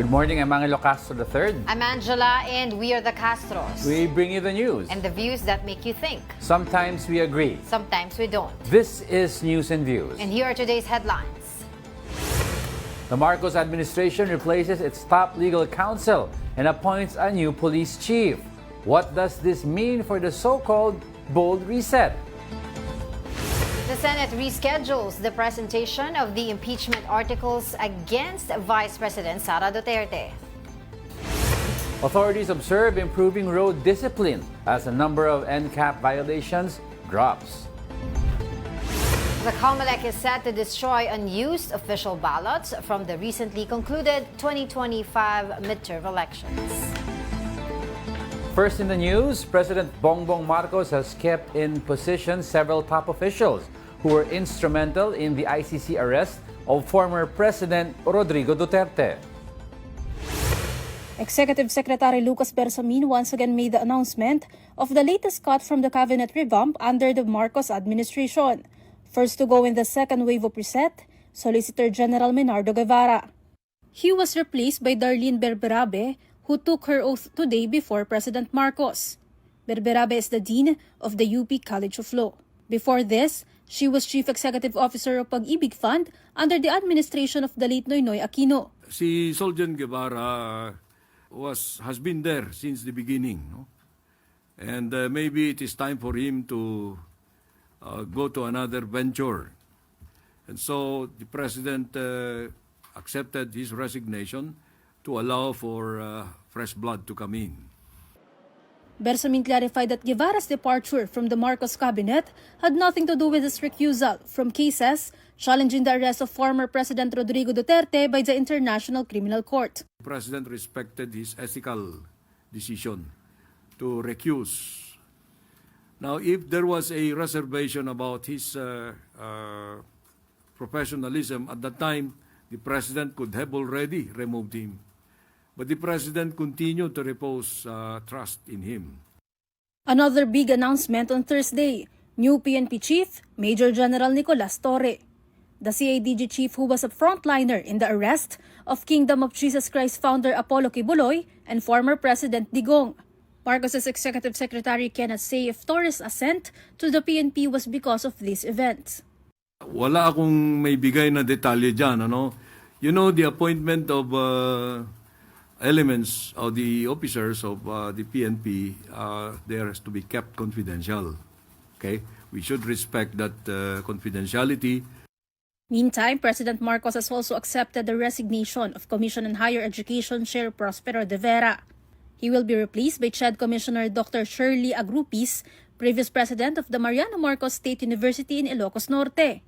Good morning, I'm Angelo Castro III. I'm Angela, and we are the Castros. We bring you the news. And the views that make you think. Sometimes we agree. Sometimes we don't. This is News and Views. And here are today's headlines. The Marcos administration replaces its top legal counsel and appoints a new police chief. What does this mean for the so-called bold reset? The Senate reschedules the presentation of the impeachment articles against Vice President Sara Duterte. Authorities observe improving road discipline as the number of NCAP violations drops. The COMELEC is set to destroy unused official ballots from the recently concluded 2025 midterm elections. First in the news, President Bongbong Marcos has kept in position several top officials who were instrumental in the ICC arrest of former President Rodrigo Duterte. Executive Secretary Lucas Bersamin once again made the announcement of the latest cut from the cabinet revamp under the Marcos administration. First to go in the second wave of reset, Solicitor General Menardo Guevara. He was replaced by Darlene Berberabe, who took her oath today before President Marcos. Berberabe is the Dean of the UP College of Law. Before this, she was Chief Executive Officer of Pag-ibig Fund under the administration of the late Noynoy Aquino. Si Solgen Guevara has been there since the beginning, no? And maybe it is time for him to go to another venture. And so the President accepted his resignation to allow for fresh blood to come in. Bersamin clarified that Guevara's departure from the Marcos cabinet had nothing to do with his recusal from cases challenging the arrest of former President Rodrigo Duterte by the International Criminal Court. The President respected his ethical decision to recuse. Now, if there was a reservation about his professionalism at that time, the President could have already removed him. But the President continued to repose trust in him. Another big announcement on Thursday, new PNP Chief, Major General Nicolas Torre. The CIDG chief who was a frontliner in the arrest of Kingdom of Jesus Christ founder Apollo Kibuloy and former President Digong. Marcos's executive secretary cannot say if Torres' ascent to the PNP was because of these events. Wala akong may bigay na detalye dyan, ano? You know, the appointment of elements of the officers of the PNP, there has to be kept confidential. Okay? We should respect that confidentiality. Meantime, President Marcos has also accepted the resignation of Commission on Higher Education Chair Prospero de Vera. He will be replaced by CHED Commissioner Dr. Shirley Agrupis, previous president of the Mariano Marcos State University in Ilocos Norte.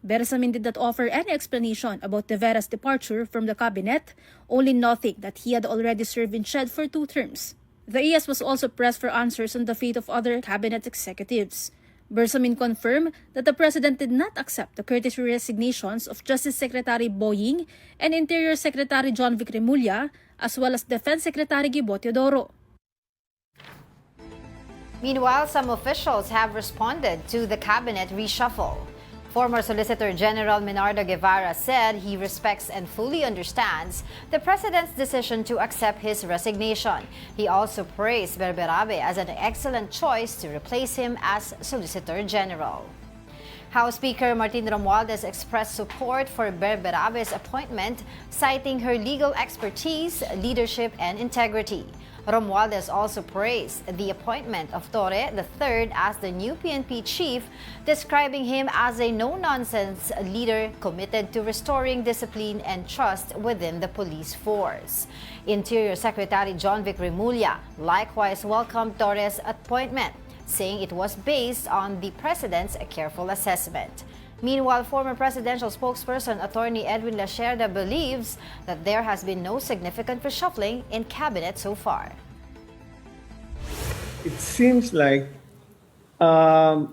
Bersamin did not offer any explanation about de Vera's departure from the cabinet, only noting that he had already served in CHED for 2 terms. The IAS was also pressed for answers on the fate of other cabinet executives. Bersamin confirmed that the President did not accept the courtesy resignations of Justice Secretary Boying and Interior Secretary John Vic Remulla, as well as Defense Secretary Gibo Teodoro. Meanwhile, some officials have responded to the cabinet reshuffle. Former Solicitor General Menardo Guevara said he respects and fully understands the President's decision to accept his resignation. He also praised Berberabe as an excellent choice to replace him as Solicitor General. House Speaker Martin Romualdez expressed support for Berberabe's appointment, citing her legal expertise, leadership, and integrity. Romualdez also praised the appointment of Torre III as the new PNP chief, describing him as a no-nonsense leader committed to restoring discipline and trust within the police force. Interior Secretary John Vic Remulla likewise welcomed Torre's appointment, saying it was based on the President's careful assessment. Meanwhile, former presidential spokesperson Attorney Edwin Lacerda believes that there has been no significant reshuffling in cabinet so far. It seems like there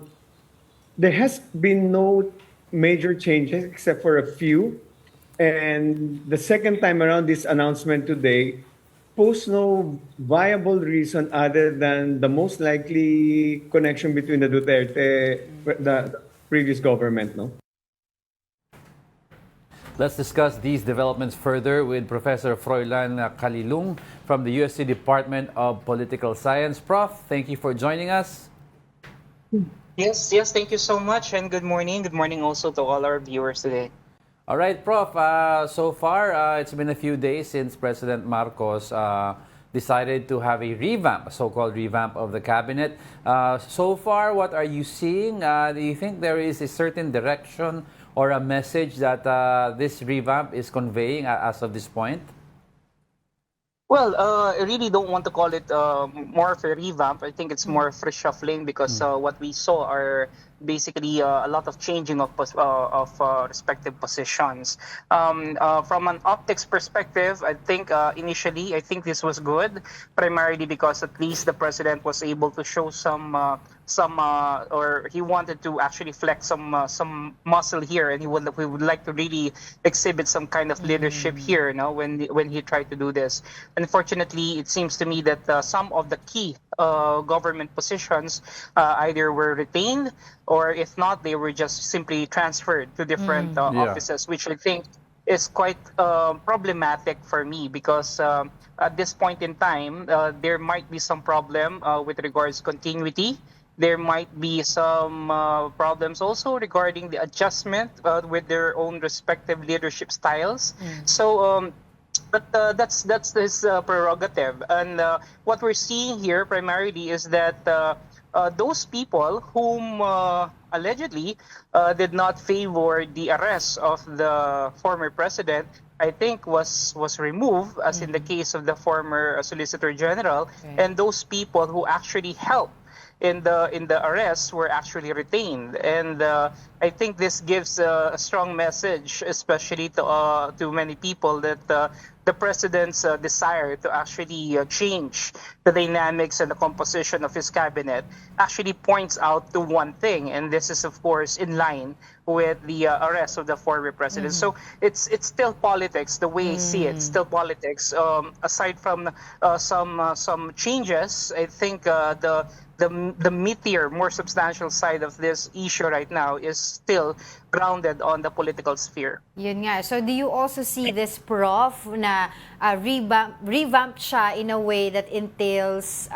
has been no major changes except for a few. And the second time around, this announcement today posts no viable reason other than the most likely connection between the Duterte, the previous government, no? Let's discuss these developments further with Professor Froilan Kalilung from the USC Department of Political Science. Prof, thank you for joining us. Yes, thank you so much, and good morning. Good morning also to all our viewers today. All right, Prof. So far, it's been a few days since President Marcos decided to have a revamp, a so-called revamp of the cabinet. So far, what are you seeing? Do you think there is a certain direction or a message that this revamp is conveying as of this point? Well, I really don't want to call it more of a revamp. I think it's more of reshuffling because what we saw are basically a lot of changing of respective positions. From an optics perspective, I think initially I think this was good, primarily because at least the president was able to show or he wanted to actually flex some muscle here, and he would like to really exhibit some kind of leadership here, when he tried to do this. Unfortunately, it seems to me that some of the key government positions either were retained, or if not, they were just simply transferred to different offices, which I think is quite problematic for me because at this point in time, there might be some problem with regards to continuity. There might be some problems also regarding the adjustment with their own respective leadership styles. So, but that's his prerogative. And what we're seeing here primarily is that those people whom allegedly did not favor the arrest of the former president, I think was removed, as in the case of the former Solicitor General, and those people who actually helped in the arrests were actually retained. And I think this gives a strong message, especially to many people, that the president's desire to actually change the dynamics and the composition of his cabinet actually points out to one thing, and this is of course in line with the arrest of the former president. So it's still politics, the way I see it. Still politics. Aside from some changes, I think the meatier, more substantial side of this issue right now is still grounded on the political sphere. Yun nga. So do you also see this, Prof, na revamp siya in a way that entails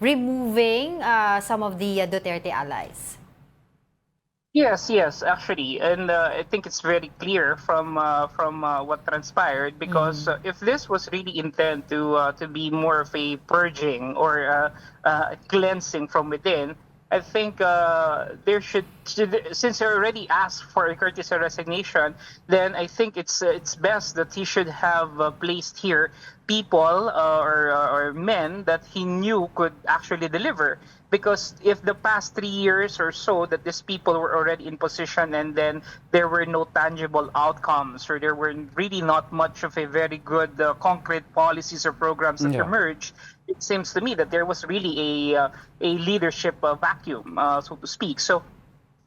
removing some of the Duterte allies? Yes, actually, and I think it's very clear from what transpired, because if this was really intended to be more of a purging or cleansing from within, I think there should, since he already asked for a courtesy resignation, then I think it's best that he should have placed here people or men that he knew could actually deliver. Because if the past 3 years or so that these people were already in position and then there were no tangible outcomes, or there were really not much of a very good concrete policies or programs that emerged, it seems to me that there was really a leadership vacuum, so to speak. So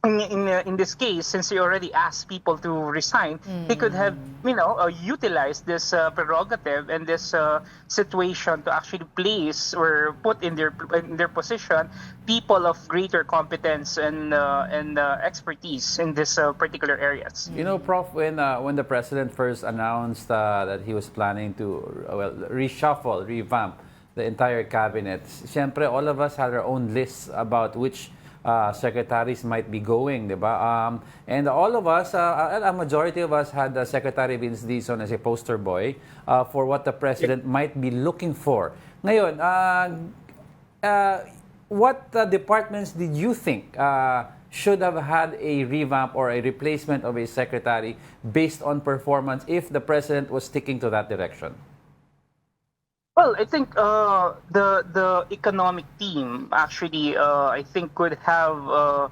in this case, since he already asked people to resign, he could have, utilized this prerogative and this situation to actually place or put in their position people of greater competence and expertise in this particular areas. You know, Prof, when the president first announced that he was planning to reshuffle, revamp the entire cabinet, siyempre all of us had our own lists about which secretaries might be going, diba? And all of us, a majority of us had Secretary Vince Dizon as a poster boy for what the president might be looking for. Ngayon, what departments did you think should have had a revamp or a replacement of a secretary based on performance if the president was sticking to that direction? Well, I think the economic team actually, I think, could have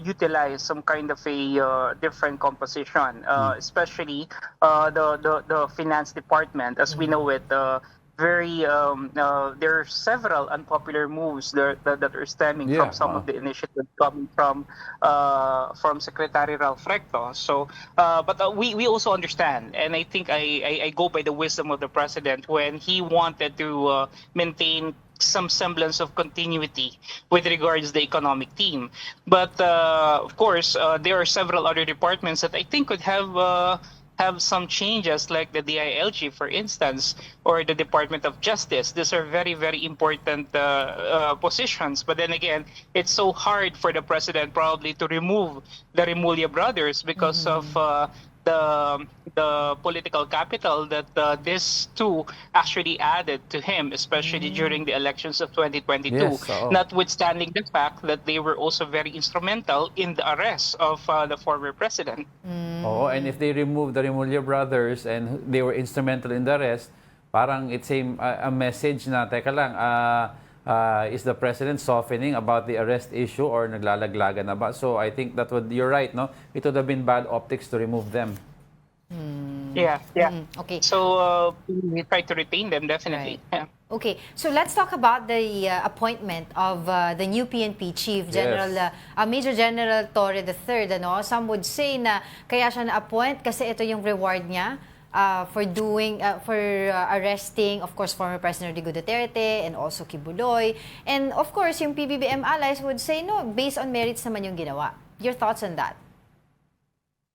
utilized some kind of a different composition, especially the finance department, as we know it. There are several unpopular moves that are stemming from some of the initiatives coming from Secretary Ralph Recto. So, but we also understand, and I think I go by the wisdom of the president when he wanted to maintain some semblance of continuity with regards to the economic team. But of course, there are several other departments that I think could have have some changes like the DILG, for instance, or the Department of Justice. These are very, very important positions. But then again, it's so hard for the president probably to remove the Remulla brothers because of the political capital that these two actually added to him, especially during the elections of 2022. Yes, oo. Notwithstanding the fact that they were also very instrumental in the arrest of the former president. Oo, and if they remove the Remulla brothers and they were instrumental in the arrest, parang it's a message na, teka lang, is the president softening about the arrest issue or naglalaglagan na ba? So I think you're right, no? It would have been bad optics to remove them. Yeah. Okay. So we try to retain them, definitely. Right. Yeah. Okay, so let's talk about the appointment of the new PNP chief, General Major General Torre III. Ano? Some would say na kaya siya na-appoint kasi ito yung reward niya for arresting, of course, former President Rodrigo Duterte and also Kibuloy. And of course, yung PBBM allies would say no, based on merits naman yung ginawa. Your thoughts on that?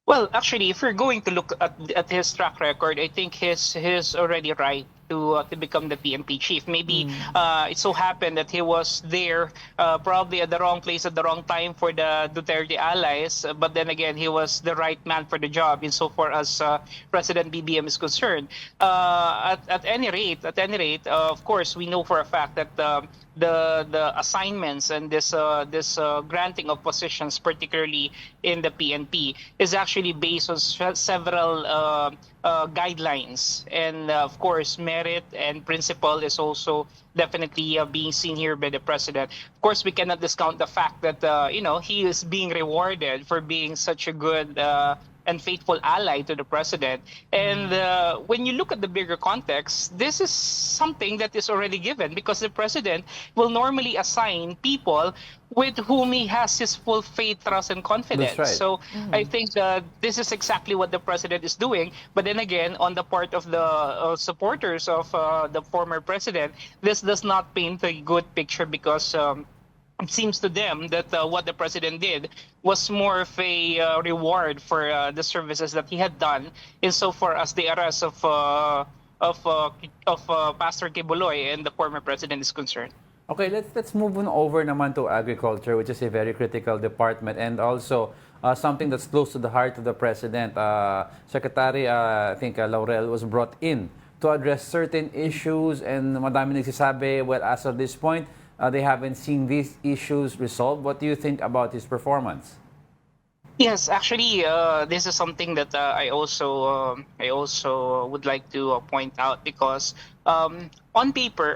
Well, actually, if we're going to look at his track record, I think he's already right to become the PNP chief. Maybe it so happened that he was there probably at the wrong place at the wrong time for the Duterte allies, but then again, he was the right man for the job insofar as President BBM is concerned. At any rate, of course, we know for a fact that the assignments and this granting of positions, particularly in the PNP, is actually based on several guidelines, and of course, merit and principle is also definitely being seen here by the president. Of course, we cannot discount the fact that he is being rewarded for being such a good and faithful ally to the president. And when you look at the bigger context, this is something that is already given because the president will normally assign people with whom he has his full faith, trust, and confidence. That's right. So I think this is exactly what the president is doing. But then again, on the part of the supporters of the former president, this does not paint a good picture because it seems to them that what the president did was more of a reward for the services that he had done insofar as the arrest of Pastor Kibuloy and the former president is concerned. Okay, let's move on over naman to agriculture, which is a very critical department and also something that's close to the heart of the president. Secretary, I think Laurel was brought in to address certain issues, and madami nagsasabi, well, as of this point, they haven't seen these issues resolved. What do you think about his performance? Yes, actually, this is something that I also would like to point out because on paper,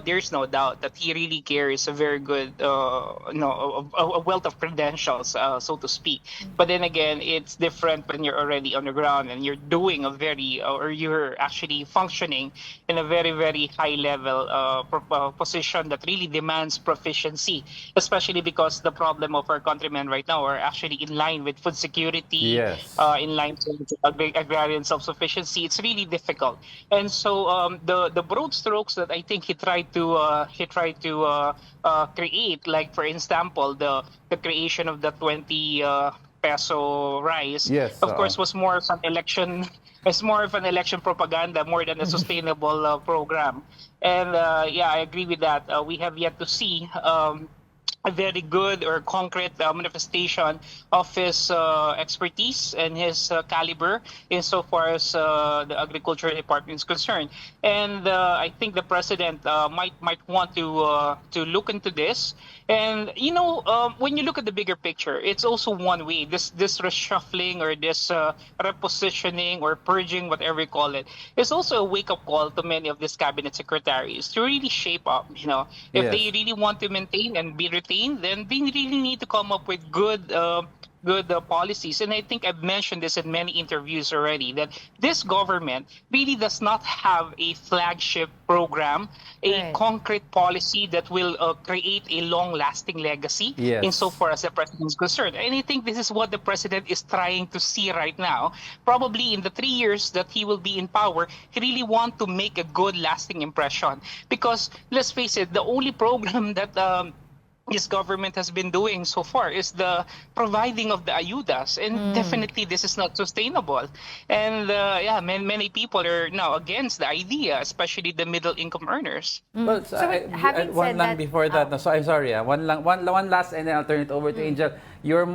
there's no doubt that he really carries a very good, a wealth of credentials, so to speak. But then again, it's different when you're already on the ground and you're doing or you're actually functioning in a very, very high level position that really demands proficiency, especially because the problem of our countrymen right now are actually in line with food security, in line with agrarian self-sufficiency. It's really difficult, and so the broad strokes that I think he tried to create, like for example, the creation of the 20 peso rice, of course, was more of an election. It's more of an election propaganda more than a sustainable program. And I agree with that. We have yet to see a very good or concrete manifestation of his expertise and his caliber insofar as the agriculture department is concerned. And I think the president might want to look into this. And when you look at the bigger picture, it's also one way. This reshuffling or this repositioning or purging, whatever you call it, is also a wake-up call to many of these cabinet secretaries to really shape up. If they really want to maintain and be retained, then they really need to come up with good policies. And I think I've mentioned this in many interviews already, that this government really does not have a flagship program, a concrete policy that will create a long-lasting legacy insofar as the president is concerned. And I think this is what the president is trying to see right now. Probably in the 3 years that he will be in power, he really wants to make a good, lasting impression. Because let's face it, the only program that this government has been doing so far is the providing of the ayudas, and definitely this is not sustainable. And yeah, many people are now against the idea, especially the middle income earners. Well, So wait, having one said lang that, before that. No, so I'm sorry. One last, and then I'll turn it over to Angel. You're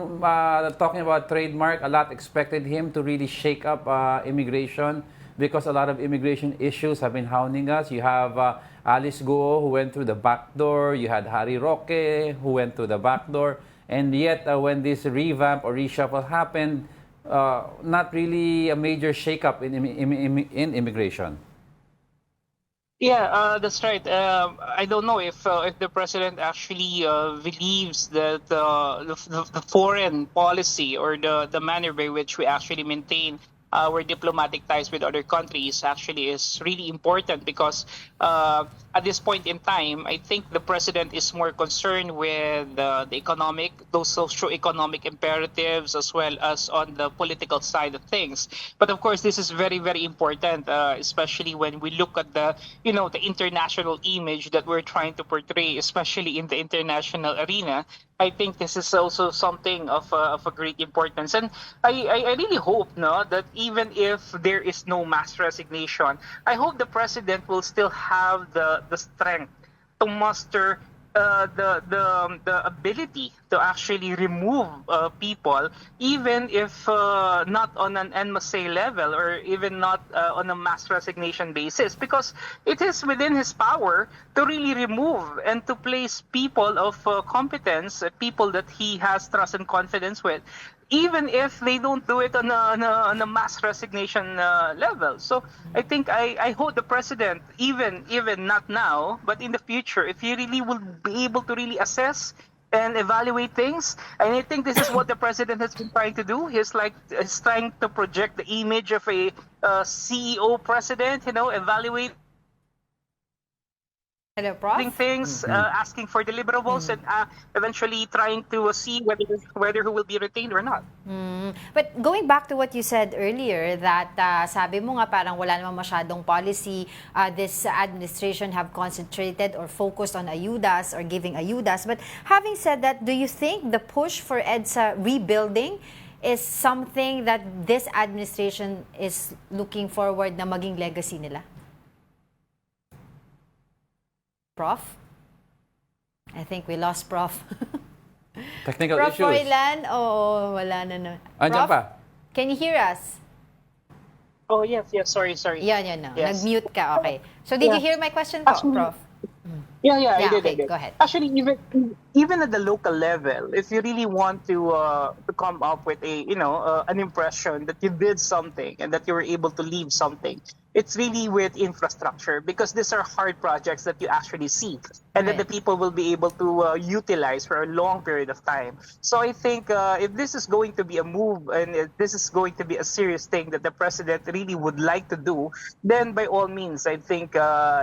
talking about trademark. A lot expected him to really shake up immigration because a lot of immigration issues have been hounding us. You have Alice Guo, who went through the back door. You had Harry Roque, who went through the back door. And yet, when this revamp or reshuffle happened, not really a major shakeup in immigration. Yeah, that's right. I don't know if the president actually believes that the foreign policy or the manner by which we actually maintain our diplomatic ties with other countries actually is really important, because at this point in time, I think the president is more concerned with those socio-economic imperatives, as well as on the political side of things. But of course, this is very, very important, especially when we look at the international image that we're trying to portray, especially in the international arena. I think this is also something of a great importance. And I really hope, no, that even if there is no mass resignation, I hope the president will still have the strength to muster the ability to actually remove people, even if not on an en masse level, or even not on a mass resignation basis, because it is within his power to really remove and to place people of competence, people that he has trust and confidence with, even if they don't do it on a mass resignation level. So I think I hope the president, even not now, but in the future, if he really will be able to really assess and evaluate things, and I think this is what the president has been trying to do. He's trying to project the image of a CEO president, evaluate hello, Prof. things, asking for deliverables, and eventually trying to see whether who will be retained or not. But going back to what you said earlier, that sabi mo nga parang wala namang masyadong policy, this administration have concentrated or focused on ayudas or giving ayudas. But having said that, do you think the push for EDSA rebuilding is something that this administration is looking forward na maging legacy nila? Prof? I think we lost Prof. Technical Prof. issues. Roylan? Oh, wala na. Andiyan Prof, pa. can you hear us? Oh, yes, sorry. Yan na. Yes. Nag-mute ka, okay. So did you hear my question po, Actually, Prof? Yeah, Yeah, I did. okay, go ahead. Actually, even at the local level, if you really want to come up with an impression that you did something and that you were able to leave something, it's really with infrastructure, because these are hard projects that you actually see and that the people will be able to utilize for a long period of time. So I think if this is going to be a move, and if this is going to be a serious thing that the president really would like to do, then by all means, I think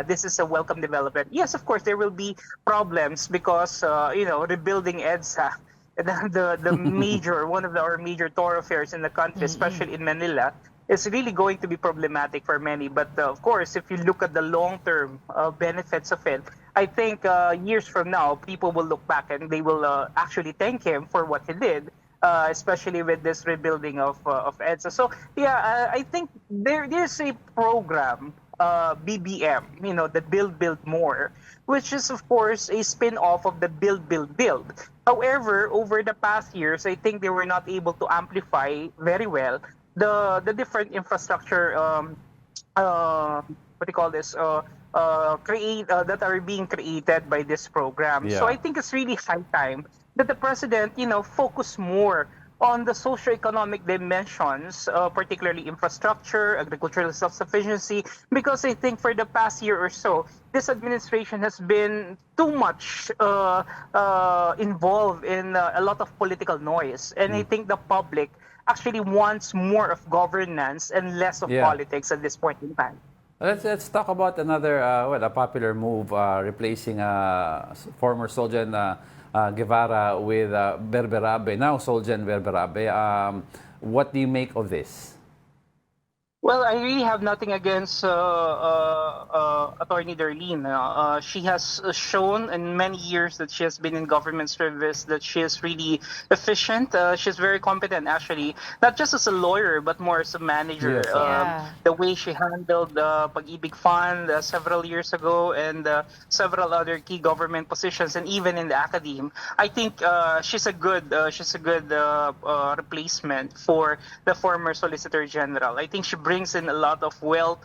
this is a welcome development. Yes, of course, there will be problems because, rebuilding EDSA, the major, one of our major thoroughfares in the country, especially in Manila, is really going to be problematic for many. But of course, if you look at the long-term benefits of it, I think years from now, people will look back and they will actually thank him for what he did, especially with this rebuilding of EDSA. So yeah, I think there's a program, BBM, the Build More, which is of course a spin-off of the Build. However, over the past years, I think they were not able to amplify very well the different infrastructure that are being created by this program. Yeah. So I think it's really high time that the president, focus more on the socio-economic dimensions, particularly infrastructure, agricultural self-sufficiency, because I think for the past year or so, this administration has been too much involved in a lot of political noise. And I think the public actually wants more of governance and less of politics at this point in time. Let's talk about another a popular move, replacing former Soljan Guevara with Berberabe, now Soljan Berberabe. What do you make of this? Well, I really have nothing against a Attorney Darlene. She has shown in many years that she has been in government service that she is really efficient. She's very competent, actually, not just as a lawyer but more as a manager. Yes, Yeah. The way she handled the Pag-ibig Fund several years ago and several other key government positions, and even in the academe, I think she's a good replacement for the former Solicitor General. I think she brings in a lot of wealth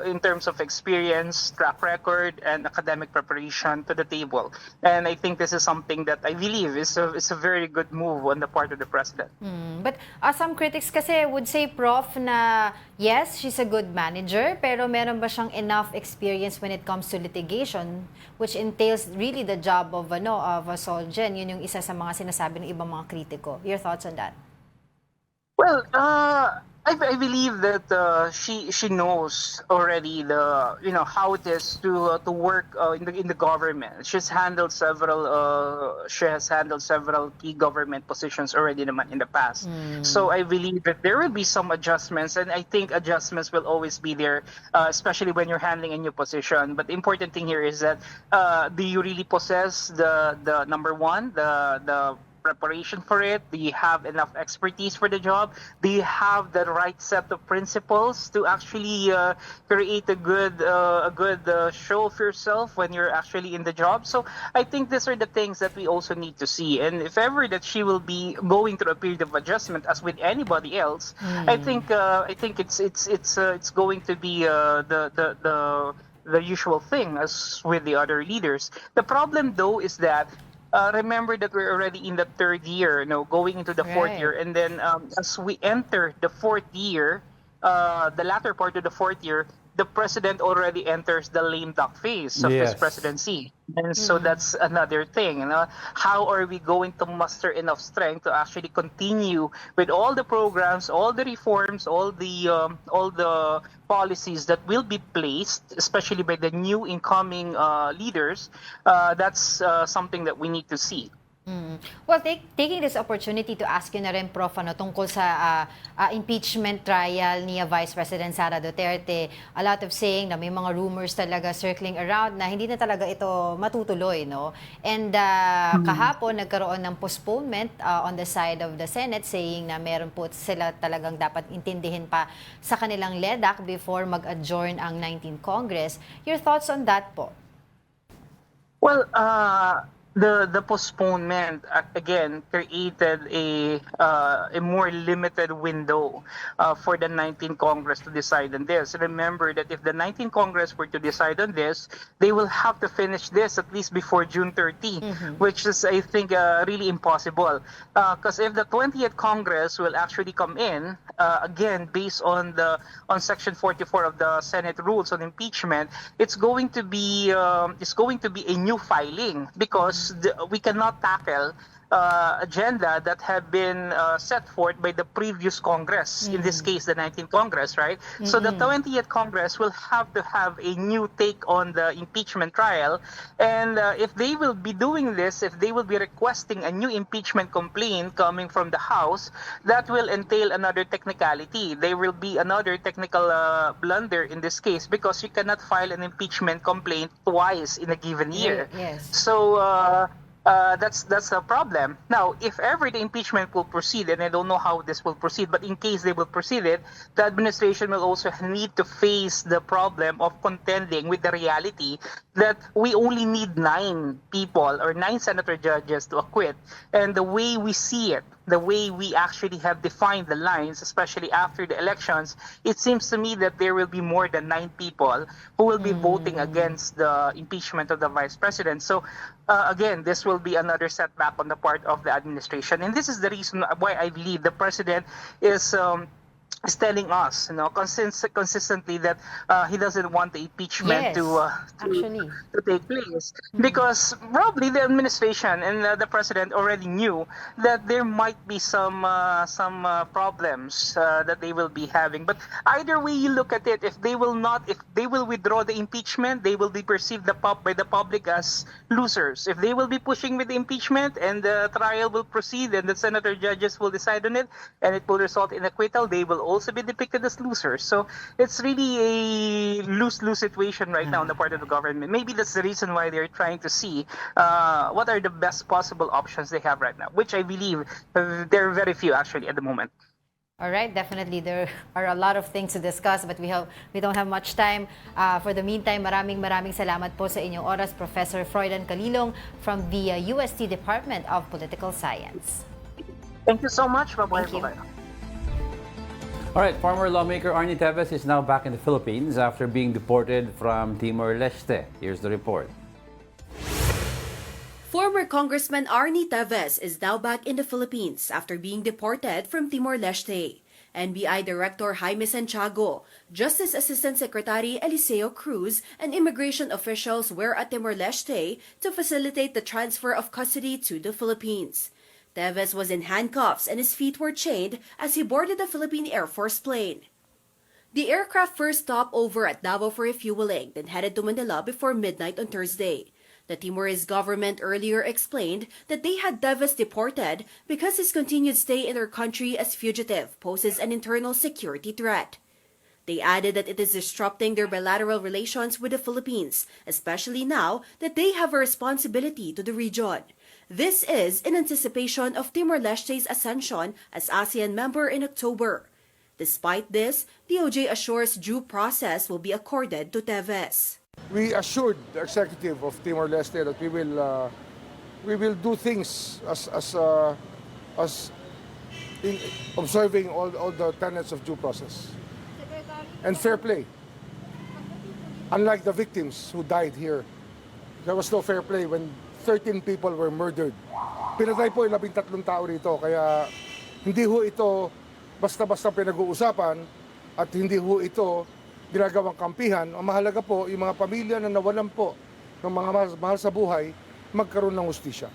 in terms of experience, track record, and academic preparation to the table. And I think this is something that I believe is a very good move on the part of the president. But some critics kasi would say, Prof, na yes, she's a good manager, pero meron ba siyang enough experience when it comes to litigation, which entails really the job of a Solgen? Yun yung isa sa mga sinasabi ng ibang mga kritiko. Your thoughts on that? Well, I believe that she knows already how it is to work in the government. She has handled several key government positions already naman in the past. So I believe that there will be some adjustments, and I think adjustments will always be there, especially when you're handling a new position. But the important thing here is that do you really possess the number one, the preparation for it? Do you have enough expertise for the job? Do you have the right set of principles to actually create a good show of yourself when you're actually in the job? So I think these are the things that we also need to see. And if ever that she will be going through a period of adjustment, as with anybody else, I think it's going to be the usual thing as with the other leaders. The problem, though, is that remember that we're already in the third year, going into the fourth Right. year. And then as we enter the fourth year, the latter part of the fourth year, the president already enters the lame duck phase of his Yes. presidency. And so that's another thing. How are we going to muster enough strength to actually continue with all the programs, all the reforms, all the policies that will be placed, especially by the new incoming leaders? That's something that we need to see. Well, taking this opportunity to ask you na rin, Prof, tungkol sa impeachment trial ni Vice President Sara Duterte. A lot of saying na may mga rumors talaga circling around na hindi na talaga ito matutuloy, no? And kahapon, nagkaroon ng postponement on the side of the Senate, saying na meron po sila talagang dapat intindihin pa sa kanilang LEDAC before mag-adjourn ang 19th Congress. Your thoughts on that po? Well, the postponement again created a more limited window for the 19th Congress to decide on this. Remember that if the 19th Congress were to decide on this, they will have to finish this at least before June 30, which is, I think, really impossible. Because if the 20th Congress will actually come in, again based on Section 44 of the Senate rules on impeachment, it's going to be a new filing, because we cannot tackle agenda that have been set forth by the previous Congress, in this case the 19th Congress, right? So the 20th Congress will have to have a new take on the impeachment trial, and if they will be doing this, if they will be requesting a new impeachment complaint coming from the House, that will entail another technicality. There will be another technical blunder in this case, because you cannot file an impeachment complaint twice in a given year. Yes. So that's a problem. Now, if ever the impeachment will proceed, and I don't know how this will proceed, but in case they will proceed it, the administration will also need to face the problem of contending with the reality that we only need 9 people or 9 senator judges to acquit. And the way we see it, the way we actually have defined the lines, especially after the elections, it seems to me that there will be more than 9 people who will be voting against the impeachment of the vice president. So again, this will be another setback on the part of the administration. And this is the reason why I believe the president is telling us, consistently that he doesn't want the impeachment actually, to take place, because probably the administration and the president already knew that there might be some problems that they will be having. But either way you look at it, if they will withdraw the impeachment, they will be perceived by the public as losers. If they will be pushing with the impeachment and the trial will proceed and the senator judges will decide on it and it will result in acquittal, they will also been depicted as losers. So it's really a lose-lose situation right now on the part of the government. Maybe that's the reason why they're trying to see what are the best possible options they have right now, which I believe there are very few actually at the moment. All right, definitely there are a lot of things to discuss but we don't have much time. For the meantime, maraming salamat po sa inyong oras, Professor Freudan Calilong from the UST Department of Political Science. Thank you so much. Bye-bye. Thank you. All right, former lawmaker Arnie Teves is now back in the Philippines after being deported from Timor-Leste. Here's the report. Former Congressman Arnie Teves is now back in the Philippines after being deported from Timor-Leste. NBI Director Jaime Santiago, Justice Assistant Secretary Eliseo Cruz, and immigration officials were at Timor-Leste to facilitate the transfer of custody to the Philippines. Teves was in handcuffs and his feet were chained as he boarded the Philippine Air Force plane. The aircraft first stopped over at Davao for refueling, then headed to Manila before midnight on Thursday. The Timorese government earlier explained that they had Teves deported because his continued stay in their country as fugitive poses an internal security threat. They added that it is disrupting their bilateral relations with the Philippines, especially now that they have a responsibility to the region. This is in anticipation of Timor-Leste's ascension as ASEAN member in October. Despite this, DOJ assures due process will be accorded to Teves. We assured the executive of Timor-Leste that we will do things as in observing all the tenets of due process and fair play. Unlike the victims who died here, there was no fair play when 13 people were murdered. Pinatay po yung 13 tao rito, kaya hindi ho ito basta-basta pinag-uusapan at hindi ho ito ginagawang kampihan. Ang mahalaga po, yung mga pamilya na nawalan po ng mga mahal sa buhay, magkaroon ng hustisya.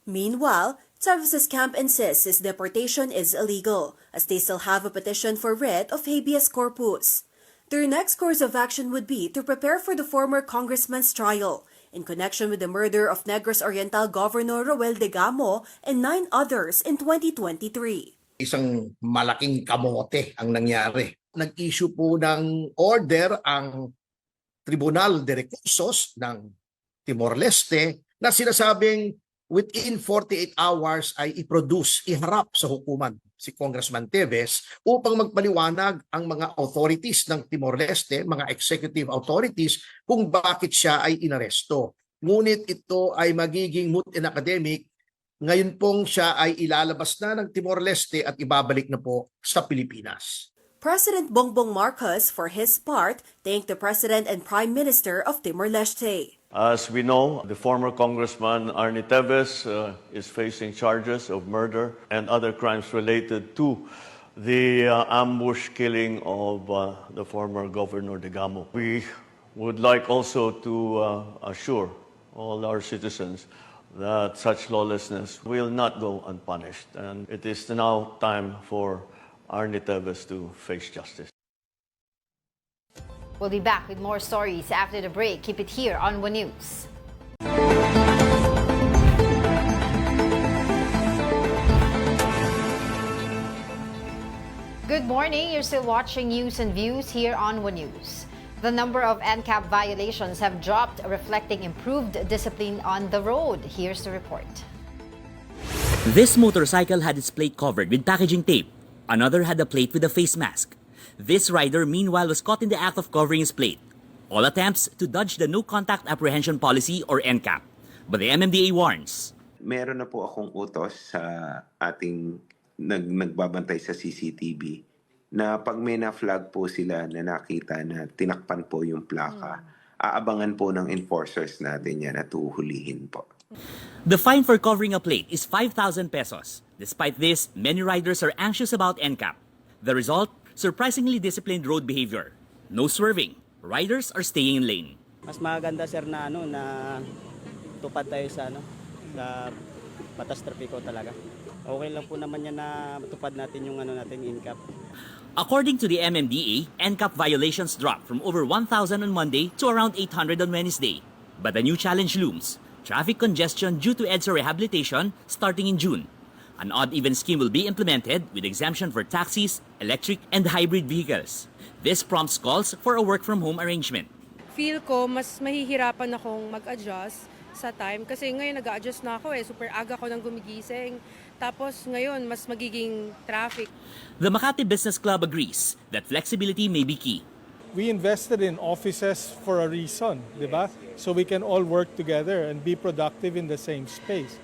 Meanwhile, Teves' camp insists his deportation is illegal, as they still have a petition for writ of habeas corpus. Their next course of action would be to prepare for the former congressman's trial in connection with the murder of Negros Oriental Governor Roel Degamo and 9 others in 2023. Isang malaking kamote ang nangyari. Nag-issue po ng order ang Tribunal de Recursos ng Timor-Leste na sinasabing within 48 hours ay i-produce, iharap sa hukuman si Congressman Teves upang magpaliwanag ang mga authorities ng Timor-Leste, mga executive authorities, kung bakit siya ay inaresto. Ngunit ito ay magiging moot and academic. Ngayon pong siya ay ilalabas na ng Timor-Leste at ibabalik na po sa Pilipinas. President Bongbong Marcos, for his part, thanked the President and Prime Minister of Timor-Leste. As we know, the former Congressman Arnie Teves is facing charges of murder and other crimes related to the ambush killing of the former Governor Degamo. We would like also to assure all our citizens that such lawlessness will not go unpunished, and it is now time for Arnie Teves to face justice. We'll be back with more stories after the break. Keep it here on One News. Good morning. You're still watching News and Views here on One News. The number of NCAP violations have dropped, reflecting improved discipline on the road. Here's the report. This motorcycle had its plate covered with packaging tape. Another had a plate with a face mask. This rider, meanwhile, was caught in the act of covering his plate. All attempts to dodge the no-contact apprehension policy or NCAP. But the MMDA warns. Meron na po akong utos sa ating nagbabantay sa CCTV na pag may na-flag po sila na nakita na tinakpan po yung plaka, aabangan po ng enforcers natin yan at uhulihin po. The fine for covering a plate is 5,000 pesos. Despite this, many riders are anxious about NCAP. The result, surprisingly disciplined road behavior. No swerving. Riders are staying in lane. Mas maganda sir na na tupad tayo sa sa batas trapiko talaga. Okay lang po naman yan na matupad natin yung natin NCAP. According to the MMDA, NCAP violations dropped from over 1,000 on Monday to around 800 on Wednesday. But a new challenge looms. Traffic congestion due to EDSA rehabilitation starting in June. An odd-even scheme will be implemented with exemption for taxis, electric, and hybrid vehicles. This prompts calls for a work-from-home arrangement. Feel ko mas mahihirapan akong mag-adjust sa time kasi ngayon nag-a-adjust na ako super aga ko nang gumigising. Tapos ngayon mas magiging traffic. The Makati Business Club agrees that flexibility may be key. We invested in offices for a reason, di ba? So we can all work together and be productive in the same space.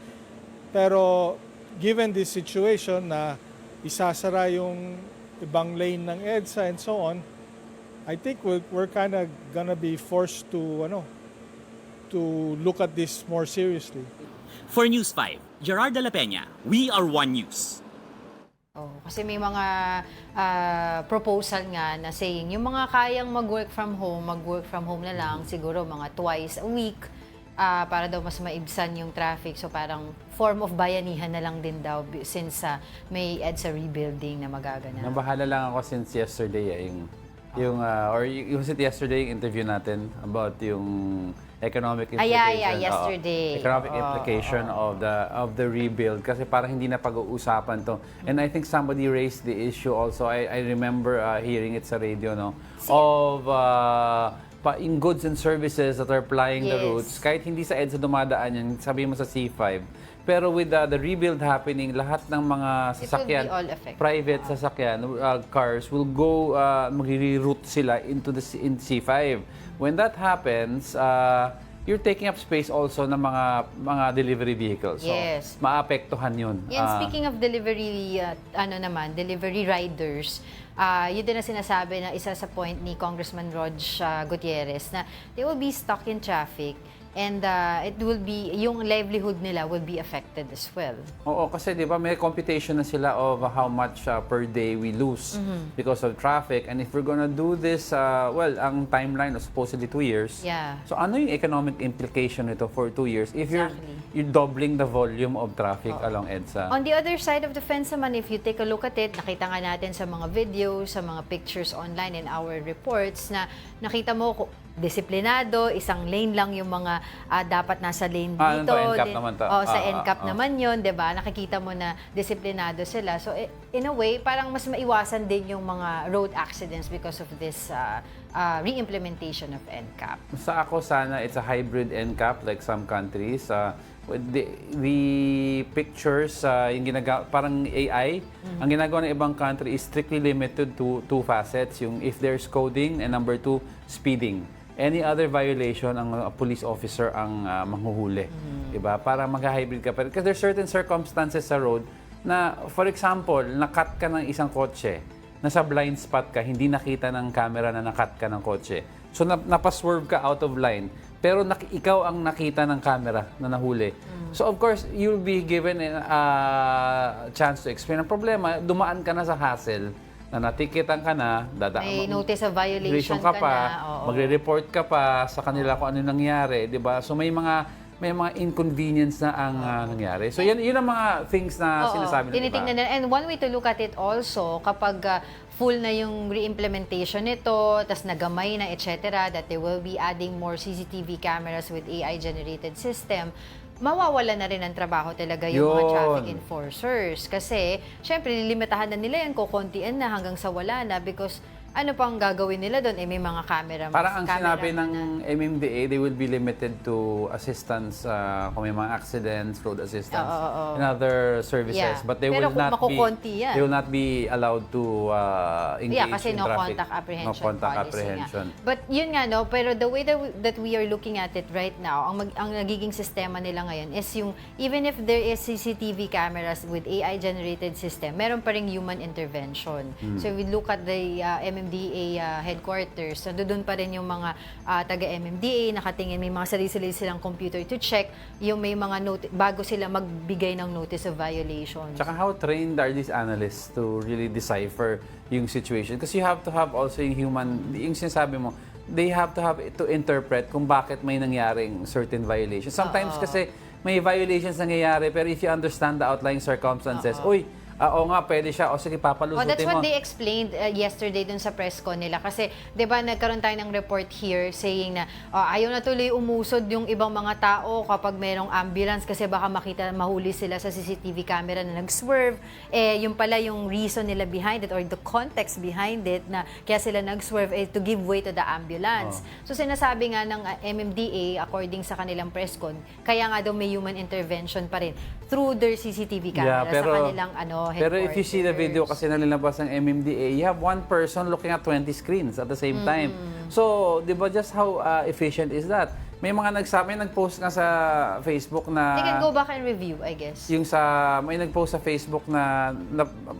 Pero given this situation na isasara yung ibang lane ng EDSA and so on, I think we're kind of gonna be forced to look at this more seriously. For News 5, Gerard de la Peña, We Are One News. Kasi may mga proposal nga na saying, yung mga kayang mag-work from home na lang, siguro mga twice a week, para daw mas maibsan yung traffic. So parang form of bayanihan na lang din daw since may EDSA rebuilding na magaganap. Nabahala lang ako since yesterday, yung yesterday yung interview natin about yung economic implication. Yesterday. Economic implication of the rebuild kasi parang hindi na pag-uusapan to. And I think somebody raised the issue also. I remember hearing it sa radio of in goods and services that are plying the routes. Kahit hindi sa EDSA dumadaan yan, sabi mo sa C5. Pero with the rebuild happening, lahat ng mga sasakyan, private sasakyan, cars will go, magre-reroute sila into the C5. When that happens, you're taking up space also ng mga delivery vehicles. So, maapektuhan yun. Speaking of delivery, delivery riders, yun din na sinasabi na isa sa point ni Congressman Rog Gutierrez na they will be stuck in traffic. And it will be, yung livelihood nila will be affected as well. Oo, kasi di ba may computation na sila of how much per day we lose because of traffic. And if we're gonna do this, ang timeline is supposedly 2 years. Yeah. So ano yung economic implication nito for 2 years if you're doubling the volume of traffic along EDSA? On the other side of the fence naman, if you take a look at it, nakita nga natin sa mga videos, sa mga pictures online in our reports na nakita mo disiplinado, isang lane lang yung mga dapat nasa lane dito. NCAP naman to. Sa NCAP naman yun, di ba? Nakikita mo na disiplinado sila. So, in a way, parang mas maiwasan din yung mga road accidents because of this re-implementation of NCAP. Sa ako, sana it's a hybrid NCAP like some countries. The pictures, yung parang AI, ang ginagawa ng ibang country is strictly limited to 2 facets. Yung if there's coding and number 2, speeding. Any other violation, ang police officer ang manghuhuli. Diba? Para mag-hybrid ka pa. Because there's certain circumstances sa road na, for example, nakat ka ng isang kotse, nasa blind spot ka, hindi nakita ng camera na nakat ka ng kotse. So, napaswerve ka out of line. Pero ikaw ang nakita ng camera na nahuli. So, of course, you'll be given a chance to explain. Ang problema, dumaan ka na sa hassle, na natikitan ka na, may notice of violation ka pa, magre-report ka pa sa kanila kung ano nangyari, di ba? So may mga inconvenience na ang nangyari. So yun ang mga things na sinasabi ng iba. Tinitingnan nila. And one way to look at it also, kapag full na yung re-implementation nito, tas nagamay na, etc., that they will be adding more CCTV cameras with AI-generated system, mawawala na rin ang trabaho talaga yung mga traffic enforcers. Kasi, syempre, lilimitahan na nila yan, kukuntian na hanggang sa wala na because ano pang gagawin nila doon? May mga camera. Parang ang sinabi ng MMDA, they will be limited to assistance kung may mga accidents, road assistance, and other services. Yeah. But they Pero will not be allowed to engage kasi in no traffic. contact apprehension No contact policy apprehension. Nga. But yun nga, pero the way that we are looking at it right now, ang nagiging sistema nila ngayon is yung, even if there is CCTV cameras with AI-generated system, meron pa ring human intervention. So we look at the MMDA headquarters. So, doon pa rin yung mga taga-MMDA, nakatingin, may mga sarili-sarili silang computer to check yung may mga bago sila magbigay ng notice of violation. Tsaka how trained are these analysts to really decipher yung situation? Because you have to have also yung human, yung sinasabi mo, they have to interpret kung bakit may nangyaring certain violations. Sometimes kasi may violations nangyayari, pero if you understand the outlying circumstances, oo nga, pwede siya. O sige, papalusutin Oh, that's mo. what they explained yesterday dun sa press con nila. Kasi, di ba, nagkaroon tayo ng report here saying na ayaw na tuloy umusod yung ibang mga tao kapag merong ambulance kasi baka mahuli sila sa CCTV camera na nag-swerve. Yung pala yung reason nila behind it or the context behind it na kaya sila nag-swerve to give way to the ambulance. So, sinasabi nga ng MMDA, according sa kanilang press con, kaya nga daw may human intervention pa rin through their CCTV camera sa kanilang headquarters. Pero if you see the video kasi nalalabas ng MMDA, you have one person looking at 20 screens at the same time. So, di ba, just how efficient is that? May mga nag-post nga sa Facebook na... They can go back and review, I guess. May nag-post sa Facebook na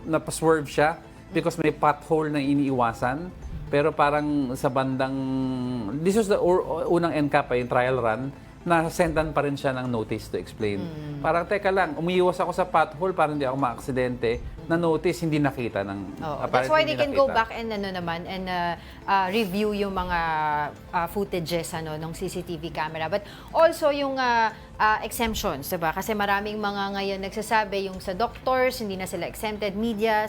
napaswerve siya because may pothole na iniiwasan. Pero parang sa bandang... This was the unang NCAP, yung trial run, na sendan pa rin siya ng notice to explain. Parang, teka lang, umiiwas ako sa pothole para hindi ako ma-aksidente. Na-notice, hindi nakita ng... That's why they can go back and review yung mga footages ng CCTV camera. But also yung exemptions, diba? Kasi maraming mga ngayon nagsasabi yung sa doctors, hindi na sila exempted, media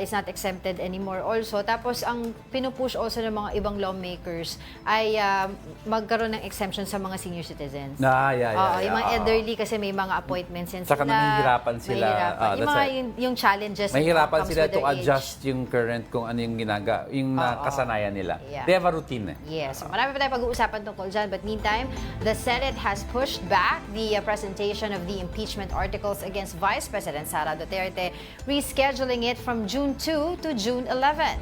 is not exempted anymore also. Tapos ang pinupush also ng mga ibang lawmakers ay magkaroon ng exemption sa mga senior citizens. Yung mga elderly kasi may mga appointments yan saka nahihirapan sila. Yung challenges. Mahirapan sila to adjust yung current kung ano yung yung kasanayan nila. They have a routine. Yes. So, marami pa tayong pag-uusapan tungkol dyan. But meantime, the Senate has pushed back the presentation of the impeachment articles against Vice President Sara Duterte, rescheduling it from June 2 to June 11.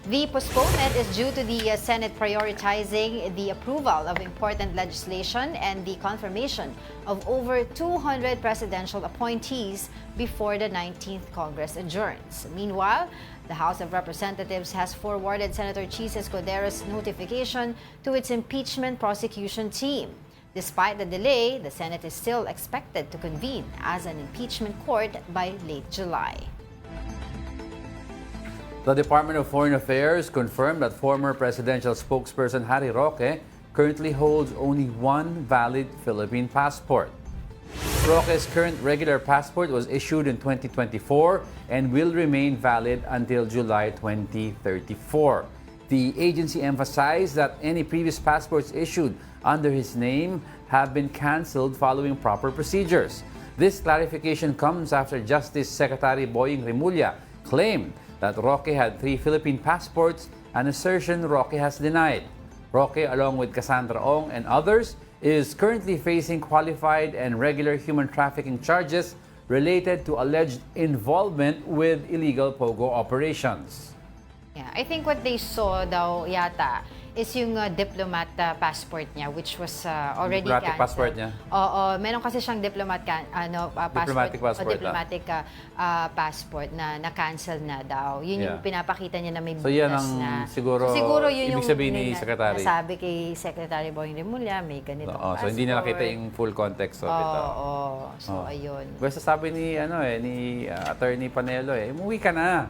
The postponement is due to the Senate prioritizing the approval of important legislation and the confirmation of over 200 presidential appointees before the 19th Congress adjourns. Meanwhile, the House of Representatives has forwarded Senator Chis Escudero's notification to its impeachment prosecution team. Despite the delay, the Senate is still expected to convene as an impeachment court by late July. The Department of Foreign Affairs confirmed that former presidential spokesperson Harry Roque currently holds only one valid Philippine passport. Roque's current regular passport was issued in 2024 and will remain valid until July 2034. The agency emphasized that any previous passports issued under his name have been canceled following proper procedures. This clarification comes after Justice Secretary Boying Rimulya claimed that Roque had 3 Philippine passports, an assertion Roque has denied. Roque, along with Cassandra Ong and others, is currently facing qualified and regular human trafficking charges related to alleged involvement with illegal POGO operations. Yeah, I think what they saw daw yata is yung diplomat passport niya, which was already diplomatic canceled. passport niya? Oo, meron kasi siyang Diplomatic passport, passport na na-cancel na daw. Yun yung pinapakita niya na may So yan butas ang na. siguro yun ibig sabihin ni Secretary. Nasabi kay Secretary Boying Rimulya, may ganitong passport. So hindi na nakita yung full context of it. So ayun. Basta sabi ni Attorney Panelo umuwi ka na.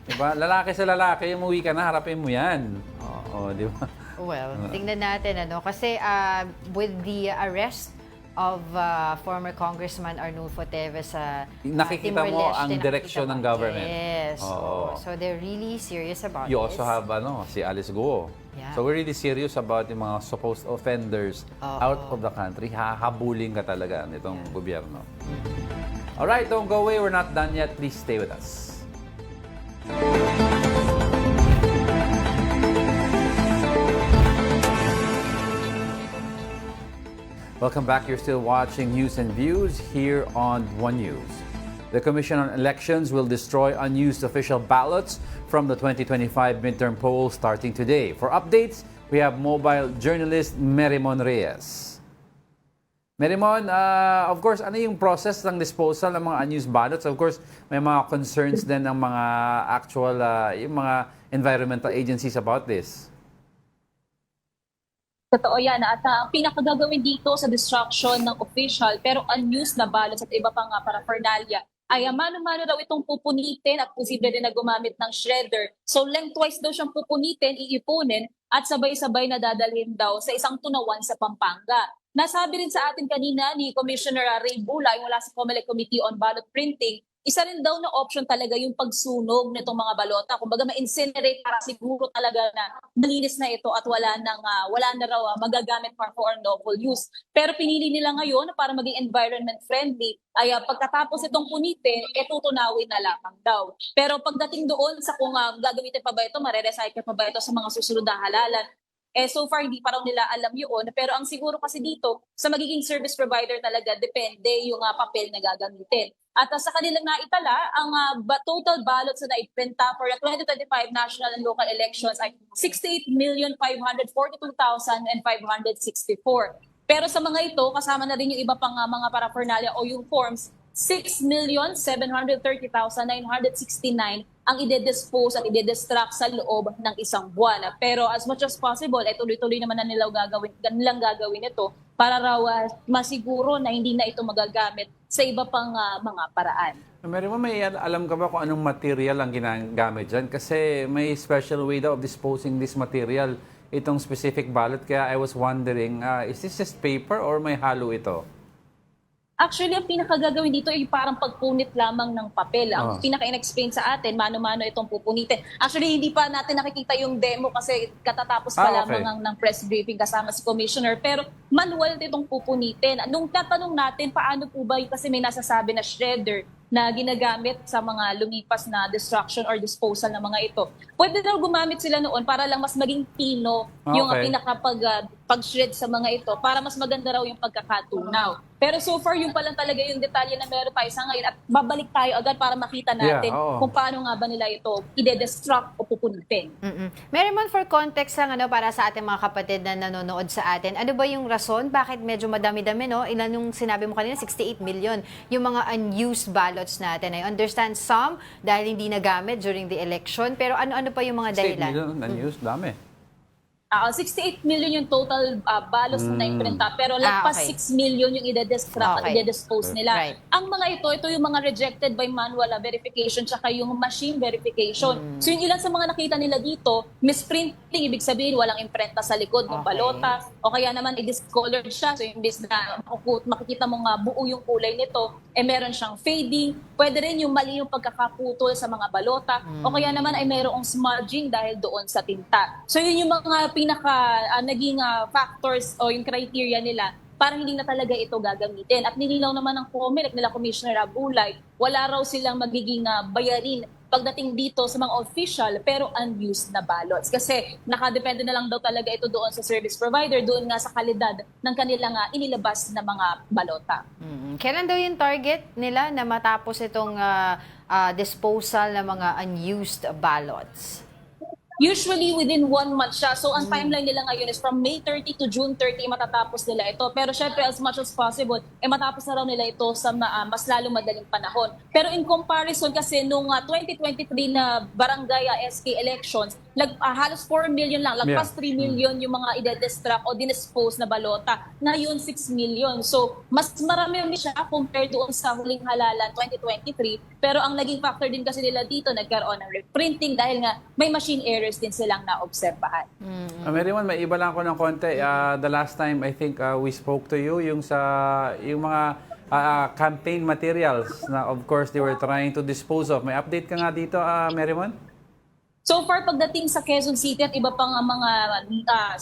Diba? Lalaki sa lalaki, umuwi ka na, harapin mo yan. Di ba? Well, tingnan natin kasi with the arrest of former Congressman Arnulfo Teves sa nakikita mo ang direksyon ng government. Yes. So they're really serious about You this. also have si Alice Guo. Yeah. So we're really serious about yung mga supposed offenders out of the country. Hahabulin ka talaga nitong gobyerno. Alright, don't go away. We're not done yet. Please stay with us. Welcome back. You're still watching News and Views here on One News. The Commission on Elections will destroy unused official ballots from the 2025 midterm polls starting today. For updates, we have mobile journalist Merimon Reyes. Merimon, of course, ano yung process ng disposal ng mga unused ballots? Of course, may mga concerns din ng mga actual, yung mga environmental agencies about this. Totoo yan. At ang pinakagagawin dito sa destruction ng official pero unused na ballots at iba pang paraphernalia ay mano-mano daw itong pupunitin at posible din na gumamit ng shredder. So lengthwise daw siyang pupunitin, iipunin at sabay-sabay na dadalhin daw sa isang tunawan sa Pampanga. nasabi rin sa atin kanina ni Commissioner Ray Bulay mula sa COMELEC Committee on Ballot Printing, isa rin daw na option talaga yung pagsunog nitong mga balota. Kumbaga ma-incinerate para siguro talaga na malinis na ito at wala na raw magagamit for novel use. Pero pinili nila ngayon para maging environment friendly ay pagkatapos itong punitin, tutunawin na lamang daw. Pero pagdating doon sa kung gagamitin pa ba ito, mare-recycle pa ba ito sa mga susunod na halalan, so far hindi pa raw nila alam yun. Pero ang siguro kasi dito, sa magiging service provider talaga, depende yung papel na gagamitin. At sa kanilang naitala, ang total ballots na naiprinta for the 2025 national and local elections ay 68,542,564. Pero sa mga ito, kasama na rin yung iba pang mga paraphernalia o yung forms, 6,730,969 ang ide-dispose at ide-destruct sa loob ng isang buwan. Pero as much as possible, tuloy-tuloy naman na nilang gagawin ito para raw masiguro na hindi na ito magagamit sa iba pang mga paraan. Mary, may alam ka ba kung anong material ang ginagamit dyan? Kasi may special way daw of disposing this material, itong specific ballot. Kaya I was wondering, is this just paper or may halo ito? Actually, ang pinakagagawin dito ay parang pagpunit lamang ng papel. Ang pinaka-in-explain sa atin, mano-mano itong pupunitin. Actually, hindi pa natin nakikita yung demo kasi katatapos pa lamang ng press briefing kasama si Commissioner. Pero manual itong pupunitin. Nung tatanong natin, paano po ba, kasi may nasasabi na shredder na ginagamit sa mga lumipas na destruction or disposal ng mga ito. Pwede daw gumamit sila noon para lang mas maging pino yung pag-shred sa mga ito para mas maganda raw yung pagkakatunaw. Pero so far, yung pa lang talaga yung detalye na meron tayo sa ngayon at babalik tayo agad para makita natin kung paano nga ba nila ito ide-destruct o pupunitin. Meron for context lang para sa ating mga kapatid na nanonood sa atin, ano ba yung rason? Bakit medyo madami-dami, no? Ilan yung sinabi mo kanina? 68 million. Yung mga unused ballots natin. I understand some dahil hindi nagamit during the election. Pero ano-ano pa yung mga dahilan? 68 million unused, dami. 68 million yung total ballots na naiprinta, pero lagpas 6 million yung ide-destruct at ide-dispose nila. Ang mga ito yung mga rejected by manual verification tsaka yung machine verification. So yung ilan sa mga nakita nila dito, misprinting, ibig sabihin walang imprenta sa likod ng balota, o kaya naman i-discolored siya. So imbis na makikita mo nga buo yung kulay nito, meron siyang fading. Pwede rin yung mali yung pagkakaputol sa mga balota, o kaya naman ay mayroong smudging dahil doon sa tinta. So yun yung mga naging factors o yung criteria nila para hindi na talaga ito gagamitin. At nilinaw naman ng COMELEC nila Commissioner Abulay, wala raw silang magiging bayarin pagdating dito sa mga official pero unused na ballots. Kasi nakadepende na lang daw talaga ito doon sa service provider, doon nga sa kalidad ng kanilang inilabas na mga balota. Kailan daw yung target nila na matapos itong disposal ng mga unused ballots? Usually within 1 month siya. So ang timeline nila ngayon is from May 30 to June 30 matatapos nila ito. Pero syempre as much as possible, matapos na raw nila ito sa mas lalo madaling panahon. Pero in comparison kasi nung 2023 na barangay SK elections, halos 4 million lang, lagpas 3 million yung mga ide-destruct o dinispose na balota. Ngayon 6 million. So mas marami siya compared doon sa huling halalan 2023. Pero ang naging factor din kasi nila dito, nagkaroon ng reprinting dahil nga may machine errors din silang naobserbahan. Meriwan, may iba lang ako ng konti. The last time I think we spoke to you yung mga campaign materials na of course they were trying to dispose of. May update ka nga dito, Meriwan? So far, pagdating sa Quezon City at iba pang mga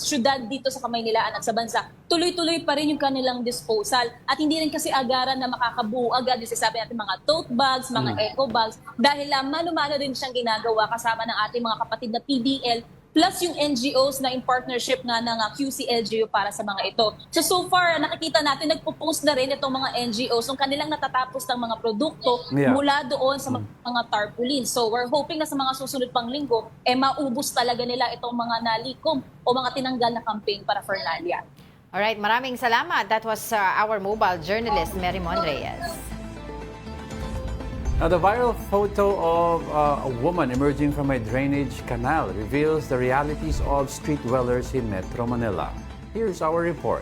syudad dito sa Kamaynilaan at sa bansa, tuloy-tuloy pa rin yung kanilang disposal. At hindi rin kasi agaran na makakabuo agad. Sabi natin mga tote bags, mga eco bags, dahil mano-mano din siyang ginagawa kasama ng ating mga kapatid na PDL plus yung NGOs na in partnership nga ng QC-LGU para sa mga ito. So far, nakikita natin, nagpo-post na rin itong mga NGOs yung kanilang natatapos ng mga produkto mula doon sa mga tarpaulin. So we're hoping na sa mga susunod pang linggo, maubos talaga nila itong mga nalikom o mga tinanggal na campaign para Fernalia. Alright, maraming salamat. That was our mobile journalist, Mary Reyes. Now, the viral photo of a woman emerging from a drainage canal reveals the realities of street dwellers in Metro Manila. Here's our report.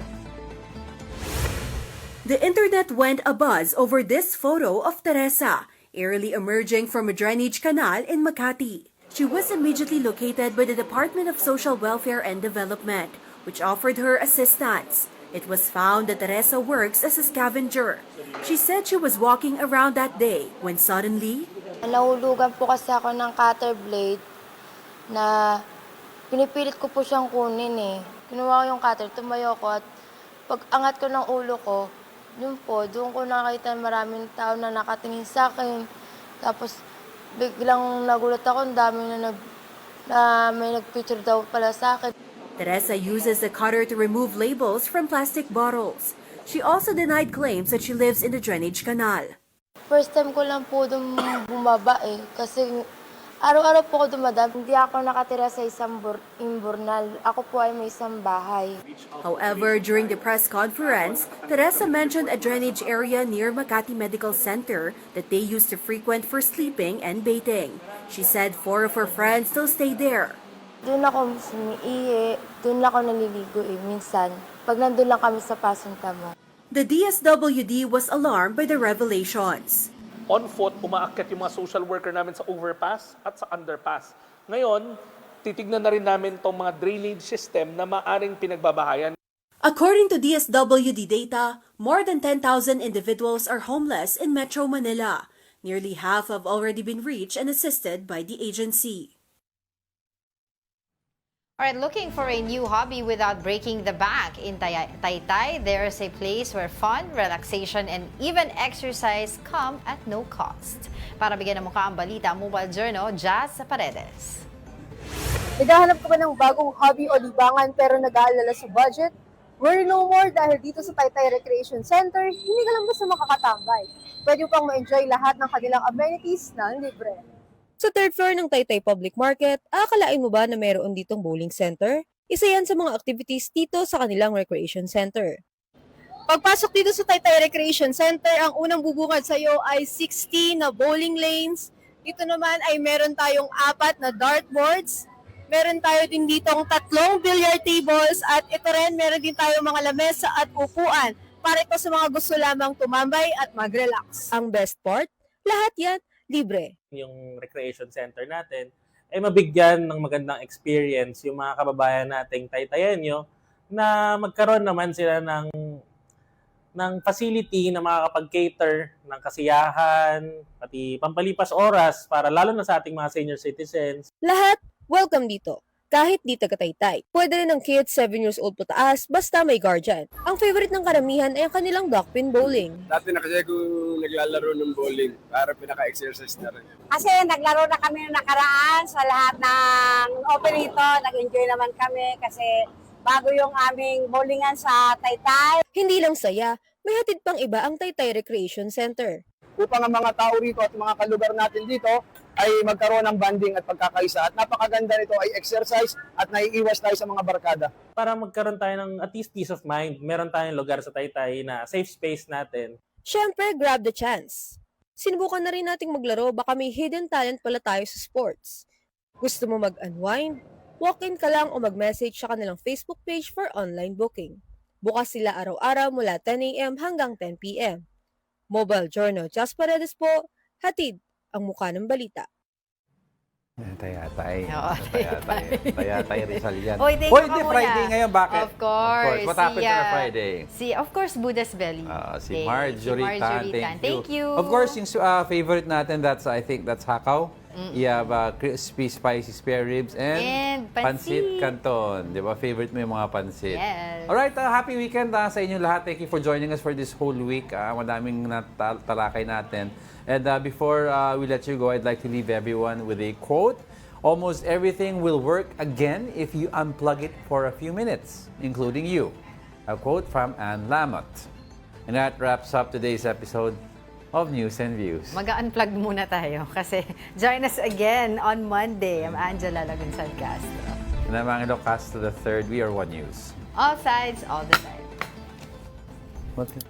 The internet went abuzz over this photo of Teresa, eerily emerging from a drainage canal in Makati. She was immediately located by the Department of Social Welfare and Development, which offered her assistance. It was found that Teresa works as a scavenger. She said she was walking around that day when suddenly, nahulugan po kasi ako ng cutter blade na pinipilit ko po siyang kunin eh. Kinuha ko yung cutter, tumayo ko at pag angat ko ng ulo ko, yun po, doon ko nakita maraming tao na nakatingin sa akin. Tapos biglang nagulat ako, ang dami na may nagpicture daw pala sa akin. Teresa uses the cutter to remove labels from plastic bottles. She also denied claims that she lives in the drainage canal. First time ko lang po doon bumaba eh. Kasi araw-araw po ako dumadaan. Hindi ako nakatira sa isang imburnal. Ako po ay may isang bahay. However, during the press conference, Teresa mentioned a drainage area near Makati Medical Center that they used to frequent for sleeping and bathing. She said 4 of her friends still stay there. Doon ako sumiihi, doon ako naliligo eh, minsan. Pag nandun lang kami sa Pasintamo. The DSWD was alarmed by the revelations. On foot, umaakyat yung mga social worker namin sa overpass at sa underpass. Ngayon, titignan na rin namin itong mga drainage system na maaring pinagbabahayan. According to DSWD data, more than 10,000 individuals are homeless in Metro Manila. Nearly half have already been reached and assisted by the agency. All right, looking for a new hobby without breaking the bank. In Taytay, there's a place where fun, relaxation, and even exercise come at no cost. Para bigyan ng mukha ang balita, Mobile Journal, Jazz Paredes. Naghahanap ka ba ng bagong hobby o libangan pero nag-aalala sa budget? Worry no more dahil dito sa Taytay Recreation Center, hindi ka lang basta makakatambay. Pwede pang ma-enjoy lahat ng kanilang amenities na libre. Sa third floor ng Taytay Public Market, akalain mo ba na mayroon ditong bowling center? Isa yan sa mga activities dito sa kanilang recreation center. Pagpasok dito sa Taytay Recreation Center, ang unang bubungad sa iyo ay 60 na bowling lanes. Dito naman ay meron tayong 4 na dartboards. Meron tayo din ditong 3 billiard tables at ito rin meron din tayong mga lamesa at upuan para ito sa mga gusto lamang tumambay at mag-relax. Ang best part, lahat yan libre. Yung recreation center natin ay mabigyan ng magandang experience yung mga kababayan nating Taytayenyo na magkaroon naman sila ng facility na makakapag-cater ng kasiyahan, pati pampalipas oras para lalo na sa ating mga senior citizens. Lahat welcome dito. Kahit di taga-Taytay. Pwede rin ng kids 7 years old pataas basta may guardian. Ang favorite ng karamihan ay ang kanilang duckpin bowling. Dati na kasi kung naglalaro ng bowling para pinaka-exercise na rin. Kasi naglaro na kami ng nakaraan sa lahat ng operator. Nag-enjoy naman kami kasi bago yung aming bowlingan sa Taytay. Hindi lang saya, may hatid pang iba ang Taytay Recreation Center. Upang ang mga tao rito at mga kalugar natin dito ay magkaroon ng bonding at pagkakaisa. At napakaganda nito ay exercise at naiiwas tayo sa mga barkada. Para magkaroon tayo ng at least peace of mind, meron tayong lugar sa Taytay na safe space natin. Siyempre, grab the chance. Sinubukan na rin nating maglaro, baka may hidden talent pala tayo sa sports. Gusto mo mag-unwind? Walk-in ka lang o mag-message sa kanilang Facebook page for online booking. Bukas sila araw-araw mula 10 a.m. hanggang 10 p.m. Mobile Journal, Jazz Paredes po, hatid ang mukha ng balita. Tayatay. Tayatay Rizal yan. Hoy, Hindi, Friday ngayon. Bakit? Of course. What happened on Friday? Of course, Buddha's Belly. Si Marjorie Tan. Thank you. Of course, yung favorite natin, I think that's hakaw. You have crispy, spicy spare ribs and pansit canton. Di ba? Favorite mo yung mga pansit. Yes. Alright, happy weekend sa inyong lahat. Thank you for joining us for this whole week. Madaming natalakay natin. And before we let you go, I'd like to leave everyone with a quote. Almost everything will work again if you unplug it for a few minutes, including you. A quote from Anne Lamott. And that wraps up today's episode of News and Views. Mag-unplug muna tayo kasi join us again on Monday. I'm Angelo Castro. And I'm Angelo Castro III. We are One News. All sides, all the time. Okay.